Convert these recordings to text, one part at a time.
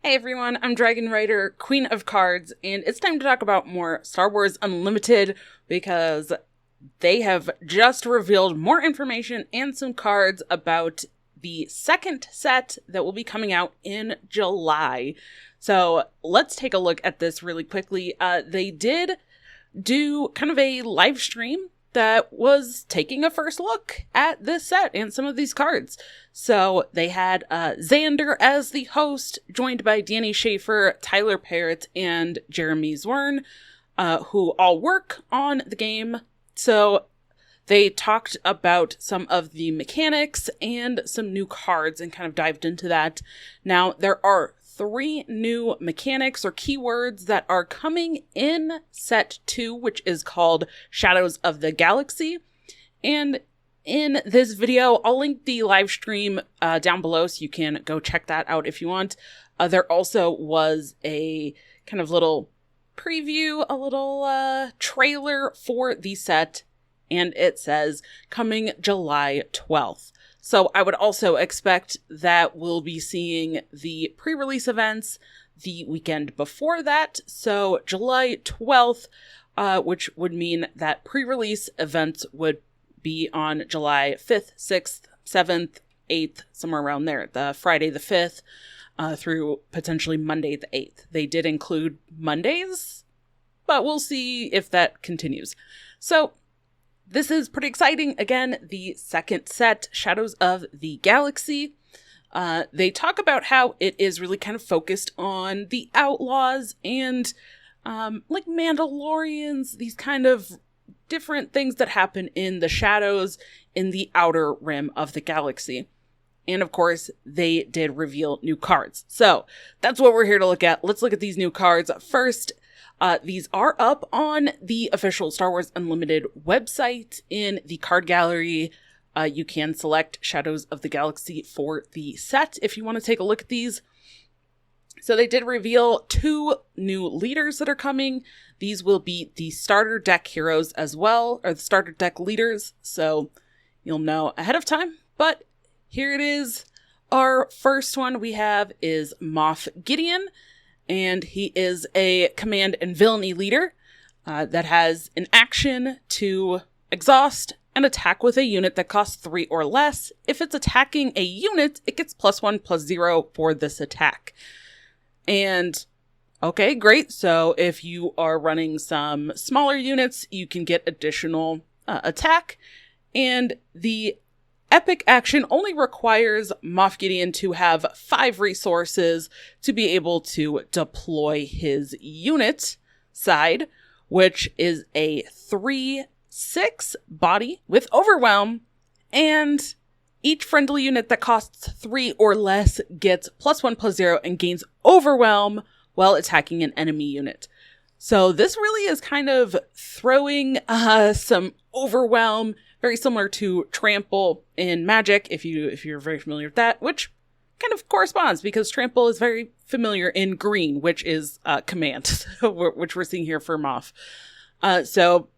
Hey everyone, I'm Dragon Rider, Queen of Cards, and it's time to talk about more Star Wars Unlimited because they have just revealed more information and some cards about the second set that will be coming out in July. So let's take a look at this really quickly. They did do kind of a live stream that was taking a first look at this set and some of these cards. So they had Xander as the host, joined by Danny Schaefer, Tyler Parrott, and Jeremy Zwern, who all work on the game. So they talked about some of the mechanics and some new cards and kind of dived into that. Now, there are 3 new mechanics or keywords that are coming in set 2, which is called Shadows of the Galaxy. And in this video, I'll link the live stream down below so you can go check that out if you want. There also was a kind of little preview, a little trailer for the set, and it says coming July 12th. So I would also expect that we'll be seeing the pre-release events the weekend before that. So July 12th, which would mean that pre-release events would be on July 5th, 6th, 7th, 8th, somewhere around there. The Friday the 5th through potentially Monday the 8th. They did include Mondays, but we'll see if that continues. So this is pretty exciting. Again, the second set, Shadows of the Galaxy. They talk about how it is really kind of focused on the outlaws and like Mandalorians, these kind of different things that happen in the shadows in the outer rim of the galaxy. And of course, they did reveal new cards. So that's what we're here to look at. Let's look at these new cards. First, these are up on the official Star Wars Unlimited website in the card gallery. You can select Shadows of the Galaxy for the set if you want to take a look at these. So they did reveal 2 new leaders that are coming. These will be the starter deck heroes as well, or the starter deck leaders. So you'll know ahead of time. But here it is. Our first one we have is Moff Gideon. And he is a command and villainy leader that has an action to exhaust and attack with a unit that costs 3 or less. If it's attacking a unit, it gets +1/+0 for this attack. And okay, great. So if you are running some smaller units, you can get additional attack. And the epic action only requires Moff Gideon to have 5 resources to be able to deploy his unit side, which is a 3/6 body with overwhelm, and each friendly unit that costs 3 or less gets +1/+0 and gains overwhelm while attacking an enemy unit. So this really is kind of throwing some overwhelm, very similar to Trample in Magic, if you're very familiar with that, which kind of corresponds because Trample is very familiar in green, which is command, which we're seeing here for Moff. So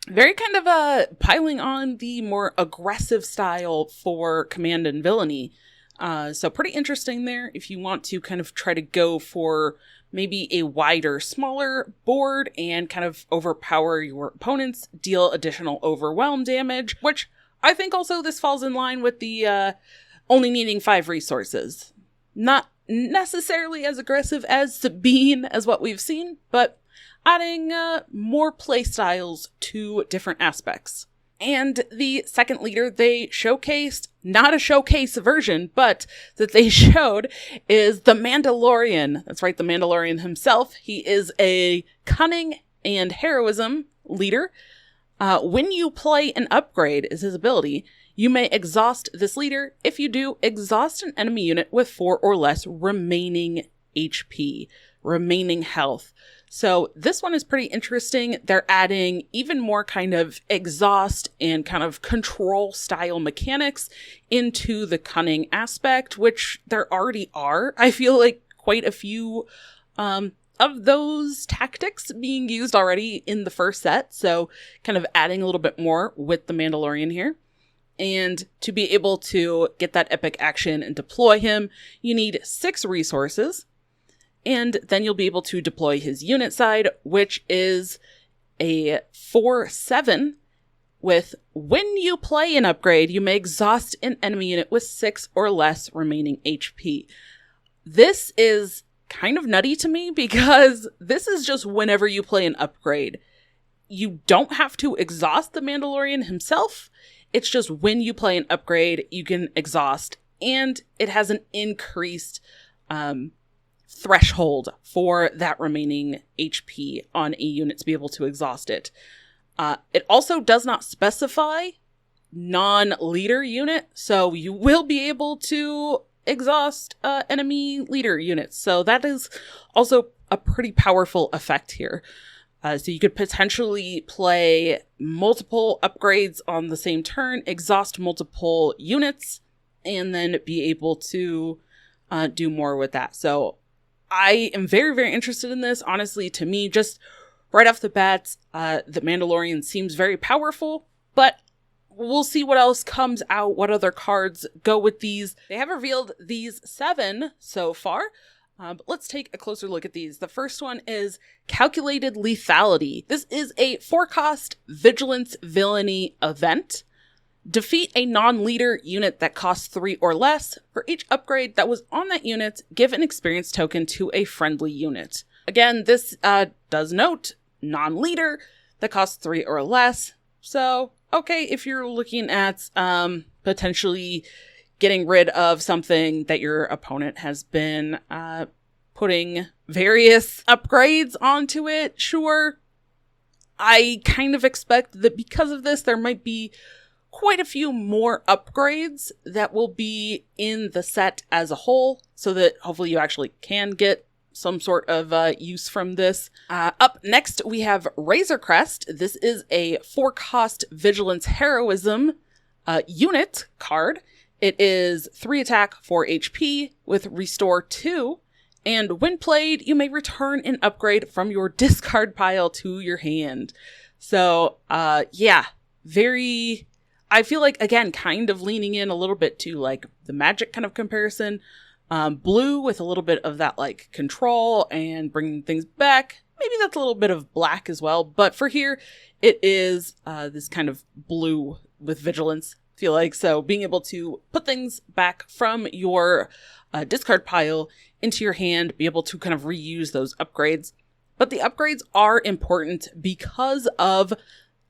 very kind of piling on the more aggressive style for command and villainy. So pretty interesting there if you want to kind of try to go for maybe a wider, smaller board and kind of overpower your opponents, deal additional overwhelm damage, which I think also this falls in line with the only needing 5 resources. Not necessarily as aggressive as Sabine as what we've seen, but adding more play styles to different aspects. And the second leader they showcased, not a showcase version, but that they showed, is the Mandalorian. That's right, the Mandalorian himself. He is a cunning and heroism leader. When you play an upgrade, is his ability, you may exhaust this leader. If you do, exhaust an enemy unit with 4 or less remaining HP, remaining health. So this one is pretty interesting. They're adding even more kind of exhaust and kind of control style mechanics into the cunning aspect, which there already are. I feel like quite a few of those tactics being used already in the first set. So kind of adding a little bit more with the Mandalorian here. And to be able to get that epic action and deploy him, you need 6 resources. And then you'll be able to deploy his unit side, which is a 4/7 with when you play an upgrade, you may exhaust an enemy unit with 6 or less remaining HP. This is kind of nutty to me because this is just whenever you play an upgrade. You don't have to exhaust the Mandalorian himself. It's just when you play an upgrade, you can exhaust, and it has an increased threshold for that remaining HP on a unit to be able to exhaust it. It also does not specify non-leader unit, so you will be able to exhaust enemy leader units. So that is also a pretty powerful effect here. So you could potentially play multiple upgrades on the same turn, exhaust multiple units, and then be able to do more with that. So I am very, very interested in this. Honestly, to me, just right off the bat, the Mandalorian seems very powerful, but we'll see what else comes out, what other cards go with these. They have revealed these 7 so far, but let's take a closer look at these. The first one is Calculated Lethality. This is a 4-cost Vigilance Villainy event. Defeat a non-leader unit that costs 3 or less. For each upgrade that was on that unit, give an experience token to a friendly unit. Again, this does note non-leader that costs 3 or less. So, okay, if you're looking at potentially getting rid of something that your opponent has been putting various upgrades onto it, sure. I kind of expect that because of this, there might be quite a few more upgrades that will be in the set as a whole, so that hopefully you actually can get some sort of use from this. Up next, we have Razor Crest. This is a 4-cost Vigilance Heroism unit card. It is 3 attack, 4 HP with Restore 2. And when played, you may return an upgrade from your discard pile to your hand. So, yeah, very... I feel like, again, kind of leaning in a little bit to, like, the Magic kind of comparison. Blue with a little bit of that, like, control and bringing things back. Maybe that's a little bit of black as well. But for here, it is this kind of blue with vigilance, I feel like. So being able to put things back from your discard pile into your hand, be able to kind of reuse those upgrades. But the upgrades are important because of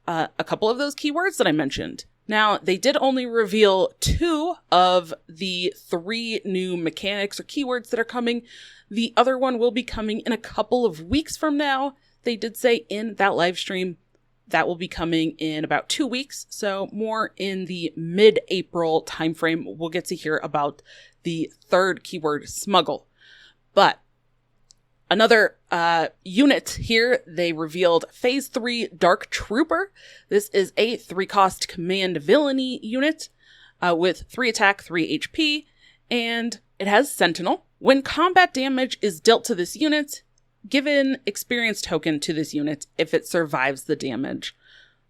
a couple of those keywords that I mentioned. Now, they did only reveal 2 of the 3 new mechanics or keywords that are coming. The other one will be coming in a couple of weeks from now. They did say in that live stream that will be coming in about 2 weeks. So more in the mid-April timeframe, we'll get to hear about the 3rd keyword, smuggle. But another unit here, they revealed Phase 3 Dark Trooper. This is a 3-cost Command Villainy unit with 3 attack, 3 HP, and it has Sentinel. When combat damage is dealt to this unit, give an experience token to this unit if it survives the damage.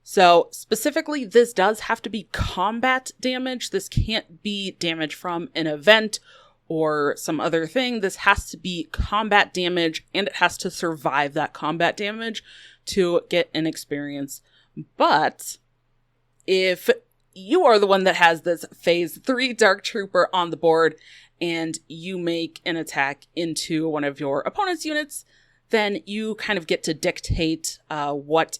So specifically, this does have to be combat damage. This can't be damage from an event or some other thing. This has to be combat damage, and it has to survive that combat damage to get an experience. But if you are the one that has this Phase 3 Dark Trooper on the board, and you make an attack into one of your opponent's units, then you kind of get to dictate what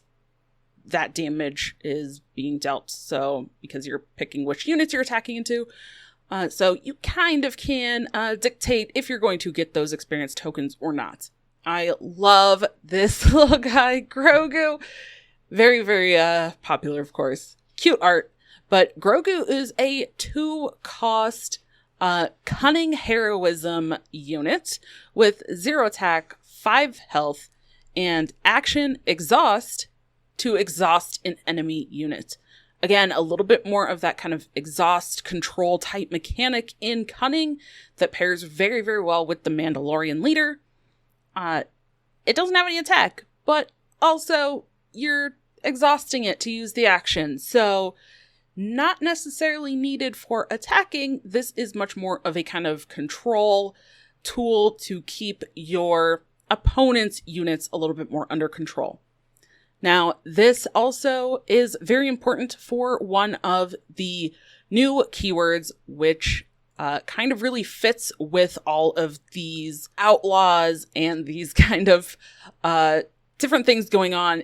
that damage is being dealt. So, because you're picking which units you're attacking into, so you kind of can dictate if you're going to get those experience tokens or not. I love this little guy, Grogu. Very, very popular, of course. Cute art. But Grogu is a 2-cost Cunning Heroism unit with 0 attack, 5 health, and action exhaust to exhaust an enemy unit. Again, a little bit more of that kind of exhaust control type mechanic in Cunning that pairs very, very well with the Mandalorian leader. It doesn't have any attack, but also you're exhausting it to use the action. So not necessarily needed for attacking. This is much more of a kind of control tool to keep your opponent's units a little bit more under control. Now, this also is very important for one of the new keywords, which kind of really fits with all of these outlaws and these kind of different things going on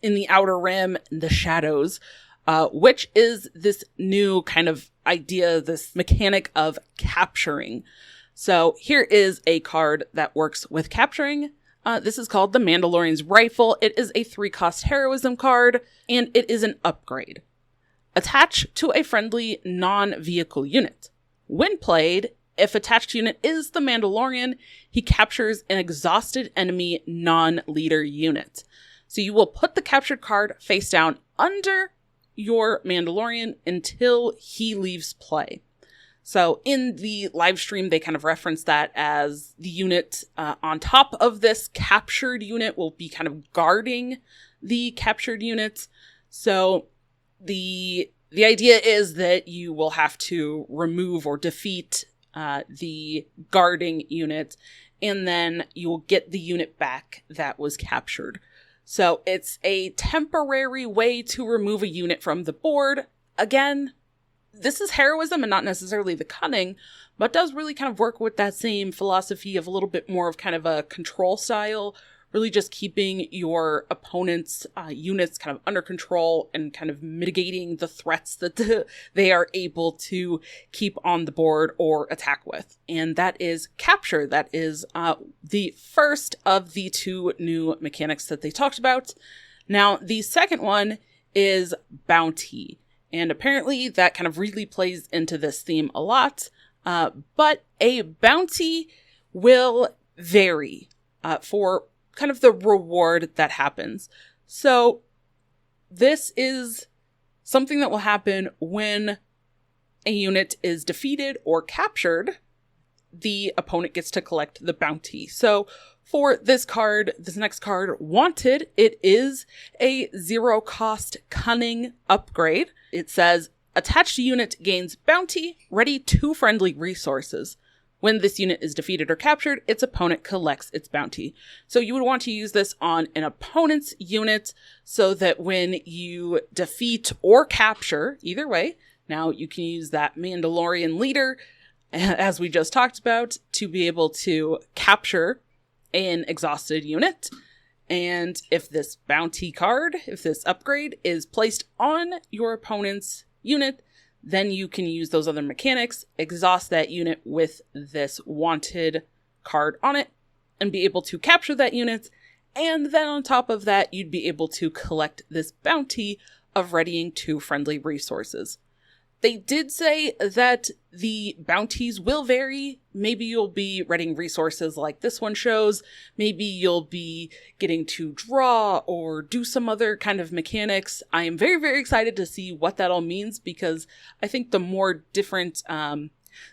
in the Outer Rim and the Shadows, which is this new kind of idea, this mechanic of capturing. So here is a card that works with capturing. This is called the Mandalorian's Rifle. It is a 3-cost heroism card, and it is an upgrade. Attach to a friendly non-vehicle unit. When played, if attached unit is the Mandalorian, he captures an exhausted enemy non-leader unit. So you will put the captured card face down under your Mandalorian until he leaves play. So in the live stream, they kind of reference that as the unit on top of this captured unit will be kind of guarding the captured unit. So the idea is that you will have to remove or defeat the guarding unit, and then you will get the unit back that was captured. So it's a temporary way to remove a unit from the board. Again, this is heroism and not necessarily the cunning, but does really kind of work with that same philosophy of a little bit more of kind of a control style, really just keeping your opponent's units kind of under control and kind of mitigating the threats that they are able to keep on the board or attack with. And that is capture. That is the first of the 2 new mechanics that they talked about. Now, the second one is bounty. And apparently that kind of really plays into this theme a lot. But a bounty will vary for kind of the reward that happens. So this is something that will happen when a unit is defeated or captured. The opponent gets to collect the bounty. So for this card, this next card, Wanted, it is a 0-cost cunning upgrade. It says, attached unit gains bounty, ready 2 friendly resources. When this unit is defeated or captured, its opponent collects its bounty. So you would want to use this on an opponent's unit so that when you defeat or capture, either way, now you can use that Mandalorian leader, as we just talked about, to be able to capture an exhausted unit. And if this bounty card, if this upgrade is placed on your opponent's unit, then you can use those other mechanics, exhaust that unit with this Wanted card on it, and be able to capture that unit. And then on top of that, you'd be able to collect this bounty of readying 2 friendly resources. They did say that the bounties will vary. Maybe you'll be readying resources like this one shows. Maybe you'll be getting to draw or do some other kind of mechanics. I am very, very excited to see what that all means, because I think the more different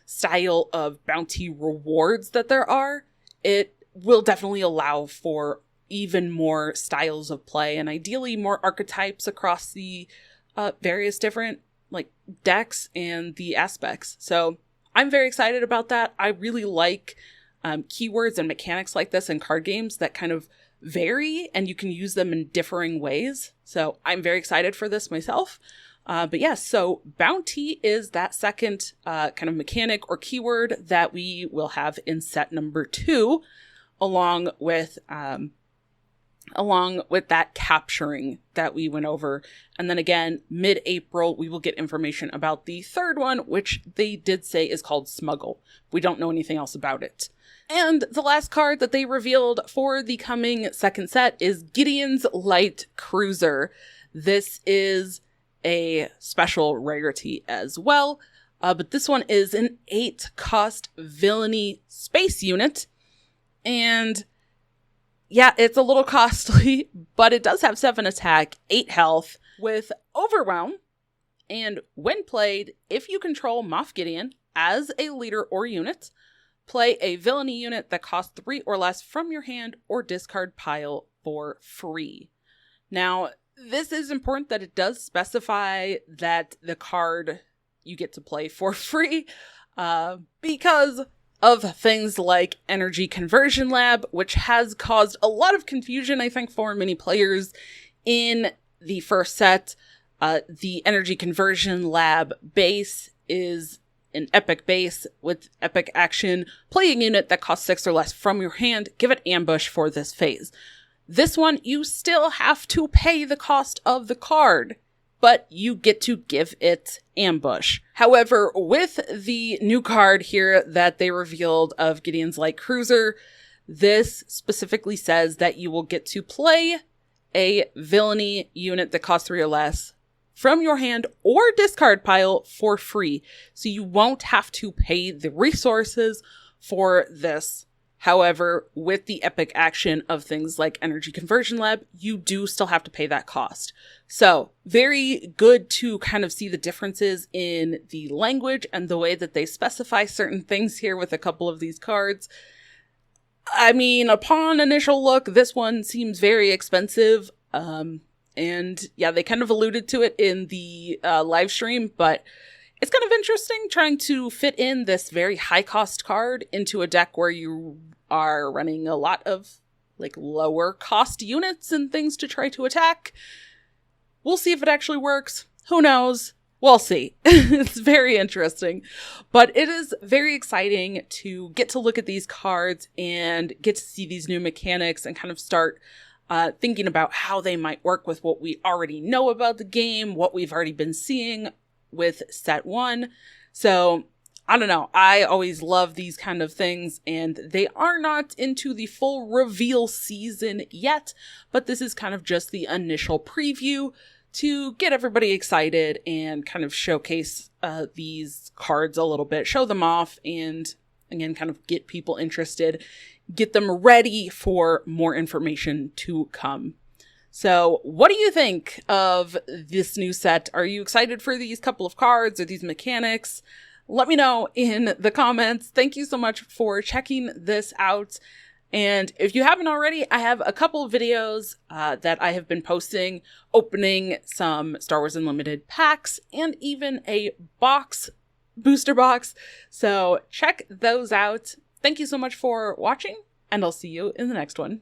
style of bounty rewards that there are, it will definitely allow for even more styles of play and ideally more archetypes across the various different decks and the aspects. So I'm very excited about that. I really like keywords and mechanics like this in card games that kind of vary and you can use them in differing ways. So I'm very excited for this myself. But yes, so bounty is that second kind of mechanic or keyword that we will have in set number 2, along with that capturing that we went over. And then again, mid-April, we will get information about the third one, which they did say is called Smuggle. We don't know anything else about it. And the last card that they revealed for the coming second set is Gideon's Light Cruiser. This is a special rarity as well, but this one is an 8-cost villainy space unit. And yeah, it's a little costly, but it does have 7 attack, 8 health, with Overwhelm. And when played, if you control Moff Gideon as a leader or unit, play a villainy unit that costs 3 or less from your hand or discard pile for free. Now, this is important that it does specify that the card you get to play for free, because of things like Energy Conversion Lab, which has caused a lot of confusion, I think, for many players in the first set. The Energy Conversion Lab base is an epic base with epic action. Play a unit that costs 6 or less from your hand. Give it ambush for this phase. This one, you still have to pay the cost of the card, but you get to give it ambush. However, with the new card here that they revealed of Gideon's Light Cruiser, this specifically says that you will get to play a villainy unit that costs 3 or less from your hand or discard pile for free. So you won't have to pay the resources for this. However, with the epic action of things like Energy Conversion Lab, you do still have to pay that cost. So very good to kind of see the differences in the language and the way that they specify certain things here with a couple of these cards. I mean, upon initial look, this one seems very expensive. And yeah, they kind of alluded to it in the live stream, but it's kind of interesting trying to fit in this very high cost card into a deck where you are running a lot of like lower cost units and things to try to attack. We'll see if it actually works. Who knows? We'll see. It's very interesting, but it is very exciting to get to look at these cards and get to see these new mechanics and kind of start thinking about how they might work with what we already know about the game, what we've already been seeing with set 1. So I don't know. I always love these kind of things, and they are not into the full reveal season yet, but this is kind of just the initial preview to get everybody excited and kind of showcase these cards a little bit, show them off, and again, kind of get people interested, get them ready for more information to come. So what do you think of this new set? Are you excited for these couple of cards or these mechanics? Let me know in the comments. Thank you so much for checking this out. And if you haven't already, I have a couple of videos that I have been posting, opening some Star Wars Unlimited packs and even a booster box. So check those out. Thank you so much for watching, and I'll see you in the next one.